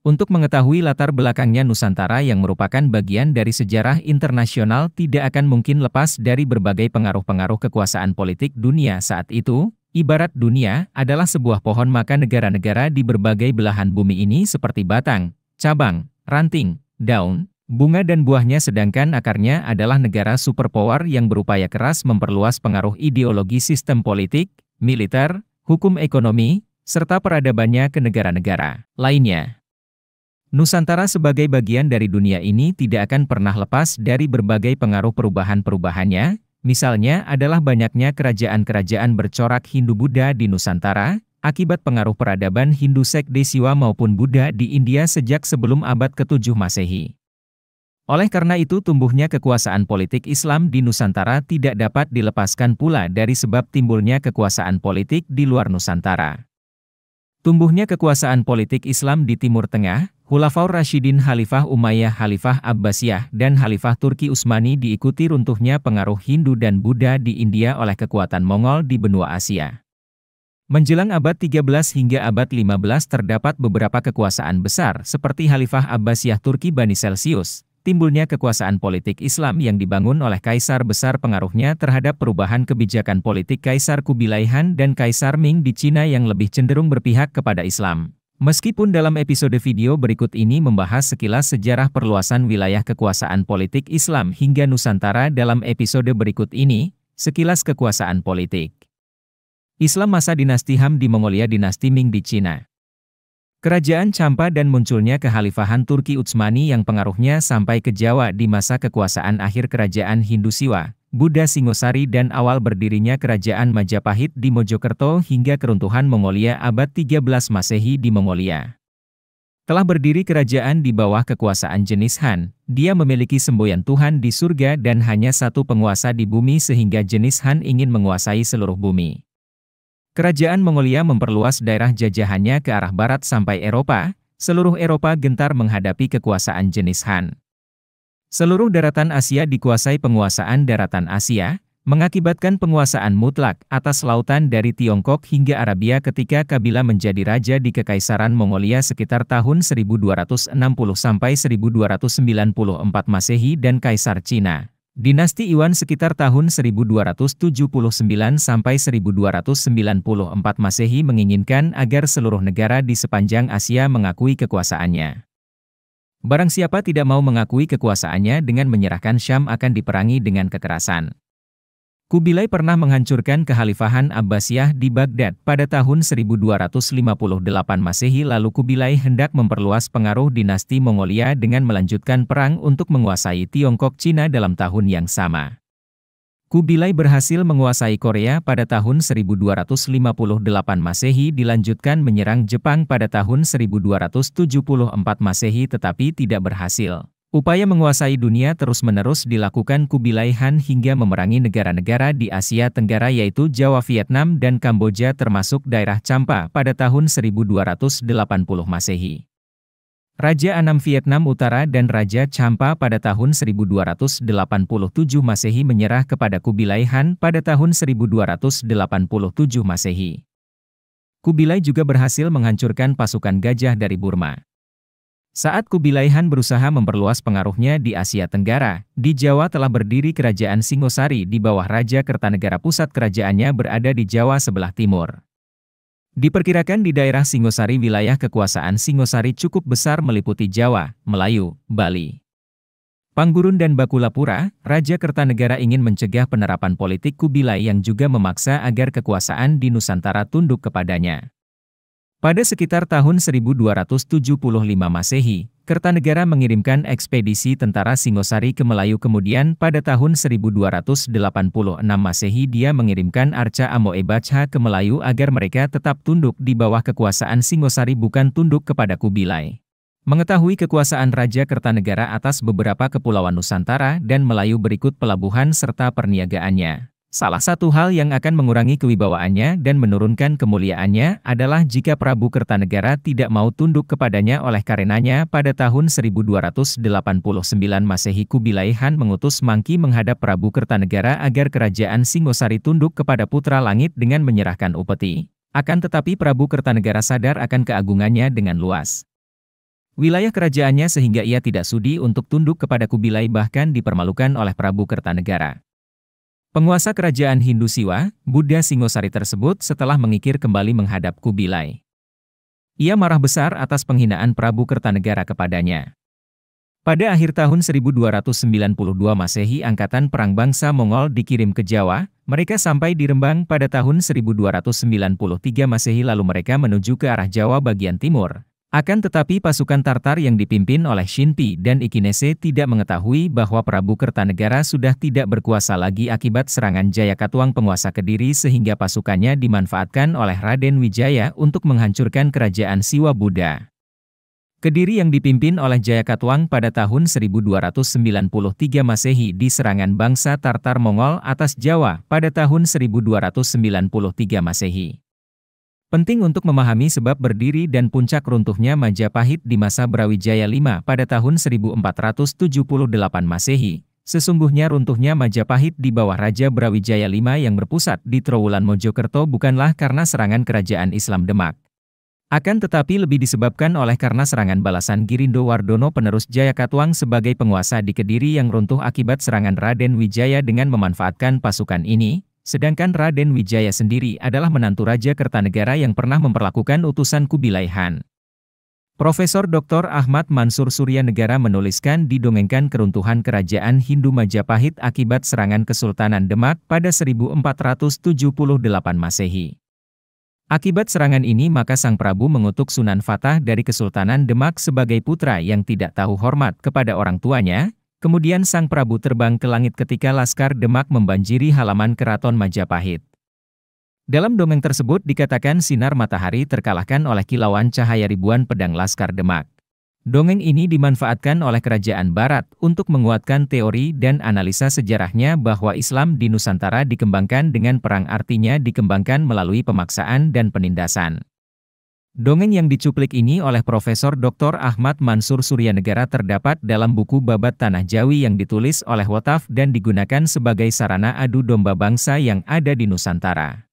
Untuk mengetahui latar belakangnya Nusantara yang merupakan bagian dari sejarah internasional tidak akan mungkin lepas dari berbagai pengaruh-pengaruh kekuasaan politik dunia saat itu. Ibarat dunia adalah sebuah pohon, maka negara-negara di berbagai belahan bumi ini seperti batang, cabang, ranting, daun, bunga dan buahnya, sedangkan akarnya adalah negara superpower yang berupaya keras memperluas pengaruh ideologi sistem politik, militer, hukum ekonomi, serta peradabannya ke negara-negara lainnya. Nusantara sebagai bagian dari dunia ini tidak akan pernah lepas dari berbagai pengaruh perubahan-perubahannya. Misalnya adalah banyaknya kerajaan-kerajaan bercorak Hindu-Buddha di Nusantara, akibat pengaruh peradaban Hindu sekte Siwa maupun Buddha di India sejak sebelum abad ke-7 Masehi. Oleh karena itu tumbuhnya kekuasaan politik Islam di Nusantara tidak dapat dilepaskan pula dari sebab timbulnya kekuasaan politik di luar Nusantara. Tumbuhnya kekuasaan politik Islam di Timur Tengah, Khulafaur Rasyidin, Khalifah Umayyah, Khalifah Abbasiyah, dan Khalifah Turki Utsmani, diikuti runtuhnya pengaruh Hindu dan Buddha di India oleh kekuatan Mongol di benua Asia. Menjelang abad 13 hingga abad 15 terdapat beberapa kekuasaan besar seperti Khalifah Abbasiyah Turki Bani Celsius. Timbulnya kekuasaan politik Islam yang dibangun oleh Kaisar besar, pengaruhnya terhadap perubahan kebijakan politik Kaisar Kubilai Han dan Kaisar Ming di Cina yang lebih cenderung berpihak kepada Islam. Meskipun dalam episode video berikut ini membahas sekilas sejarah perluasan wilayah kekuasaan politik Islam hingga Nusantara, dalam episode berikut ini, sekilas kekuasaan politik Islam masa dinasti Han di Mongolia, dinasti Ming di Cina. Kerajaan Champa dan munculnya kekhalifahan Turki Utsmani yang pengaruhnya sampai ke Jawa di masa kekuasaan akhir kerajaan Hindu Siwa, Buddha Singosari, dan awal berdirinya kerajaan Majapahit di Mojokerto hingga keruntuhan Mongolia abad 13 Masehi di Mongolia. Telah berdiri kerajaan di bawah kekuasaan jenis Han, dia memiliki semboyan Tuhan di surga dan hanya satu penguasa di bumi sehingga jenis Han ingin menguasai seluruh bumi. Kerajaan Mongolia memperluas daerah jajahannya ke arah barat sampai Eropa, seluruh Eropa gentar menghadapi kekuasaan jenis Han. Seluruh daratan Asia dikuasai penguasaan daratan Asia, mengakibatkan penguasaan mutlak atas lautan dari Tiongkok hingga Arabia ketika Kabila menjadi raja di Kekaisaran Mongolia sekitar tahun 1260 sampai 1294 Masehi dan Kaisar Cina, Dinasti Yuan sekitar tahun 1279 sampai 1294 Masehi menginginkan agar seluruh negara di sepanjang Asia mengakui kekuasaannya. Barang siapa tidak mau mengakui kekuasaannya dengan menyerahkan Syam akan diperangi dengan kekerasan. Kubilai pernah menghancurkan kekhalifahan Abbasiyah di Baghdad pada tahun 1258 Masehi, lalu Kubilai hendak memperluas pengaruh dinasti Mongolia dengan melanjutkan perang untuk menguasai Tiongkok Cina dalam tahun yang sama. Kubilai berhasil menguasai Korea pada tahun 1258 Masehi, dilanjutkan menyerang Jepang pada tahun 1274 Masehi tetapi tidak berhasil. Upaya menguasai dunia terus-menerus dilakukan Kubilai Han hingga memerangi negara-negara di Asia Tenggara yaitu Jawa, Vietnam, dan Kamboja termasuk daerah Champa pada tahun 1280 Masehi. Raja Anam Vietnam Utara dan Raja Champa pada tahun 1287 Masehi menyerah kepada Kubilai Han pada tahun 1287 Masehi. Kubilai juga berhasil menghancurkan pasukan gajah dari Burma. Saat Kubilai Han berusaha memperluas pengaruhnya di Asia Tenggara, di Jawa telah berdiri kerajaan Singosari di bawah Raja Kertanegara, pusat kerajaannya berada di Jawa sebelah timur. Diperkirakan di daerah Singosari wilayah kekuasaan Singosari cukup besar meliputi Jawa, Melayu, Bali, Panggurun dan Bakulapura. Raja Kertanegara ingin mencegah penerapan politik Kubilai yang juga memaksa agar kekuasaan di Nusantara tunduk kepadanya. Pada sekitar tahun 1275 Masehi, Kertanegara mengirimkan ekspedisi tentara Singosari ke Melayu. Kemudian pada tahun 1286 Masehi dia mengirimkan Arca Amoebacha ke Melayu agar mereka tetap tunduk di bawah kekuasaan Singosari, bukan tunduk kepada Kubilai. Mengetahui kekuasaan Raja Kertanegara atas beberapa kepulauan Nusantara dan Melayu berikut pelabuhan serta perniagaannya. Salah satu hal yang akan mengurangi kewibawaannya dan menurunkan kemuliaannya adalah jika Prabu Kertanegara tidak mau tunduk kepadanya. Oleh karenanya pada tahun 1289 Masehi Kubilai Han mengutus Mangki menghadap Prabu Kertanegara agar kerajaan Singosari tunduk kepada Putra Langit dengan menyerahkan upeti. Akan tetapi Prabu Kertanegara sadar akan keagungannya dengan luas. wilayah kerajaannya sehingga ia tidak sudi untuk tunduk kepada Kubilai bahkan dipermalukan oleh Prabu Kertanegara. Penguasa kerajaan Hindu Siwa, Buddha Singosari tersebut setelah mengikir kembali menghadap Kubilai. Ia marah besar atas penghinaan Prabu Kertanegara kepadanya. Pada akhir tahun 1292 Masehi Angkatan Perang Bangsa Mongol dikirim ke Jawa, mereka sampai di Rembang pada tahun 1293 Masehi lalu mereka menuju ke arah Jawa bagian timur. Akan tetapi pasukan Tartar yang dipimpin oleh Shinpi dan Ikinese tidak mengetahui bahwa Prabu Kertanegara sudah tidak berkuasa lagi akibat serangan Jayakatwang penguasa Kediri sehingga pasukannya dimanfaatkan oleh Raden Wijaya untuk menghancurkan kerajaan Siwa Buddha. Kediri yang dipimpin oleh Jayakatwang pada tahun 1293 Masehi di serangan bangsa Tartar Mongol atas Jawa pada tahun 1293 Masehi. Penting untuk memahami sebab berdiri dan puncak runtuhnya Majapahit di masa Brawijaya V pada tahun 1478 Masehi. Sesungguhnya runtuhnya Majapahit di bawah Raja Brawijaya V yang berpusat di Trowulan Mojokerto bukanlah karena serangan kerajaan Islam Demak. Akan tetapi lebih disebabkan oleh karena serangan balasan Girindo Wardono penerus Jayakatwang sebagai penguasa di Kediri yang runtuh akibat serangan Raden Wijaya dengan memanfaatkan pasukan ini. Sedangkan Raden Wijaya sendiri adalah menantu Raja Kertanegara yang pernah memperlakukan utusan Kubilai Han. Profesor Dr. Ahmad Mansur Suryanegara menuliskan didongengkan keruntuhan kerajaan Hindu Majapahit akibat serangan Kesultanan Demak pada 1478 Masehi. Akibat serangan ini maka Sang Prabu mengutuk Sunan Fatah dari Kesultanan Demak sebagai putra yang tidak tahu hormat kepada orang tuanya. Kemudian Sang Prabu terbang ke langit ketika Laskar Demak membanjiri halaman keraton Majapahit. Dalam dongeng tersebut dikatakan sinar matahari terkalahkan oleh kilauan cahaya ribuan pedang Laskar Demak. Dongeng ini dimanfaatkan oleh kerajaan Barat untuk menguatkan teori dan analisa sejarahnya bahwa Islam di Nusantara dikembangkan dengan perang artinya dikembangkan melalui pemaksaan dan penindasan. Dongeng yang dicuplik ini oleh Profesor Dr. Ahmad Mansur Suryanegara terdapat dalam buku Babat Tanah Jawi yang ditulis oleh Wotaf dan digunakan sebagai sarana adu domba bangsa yang ada di Nusantara.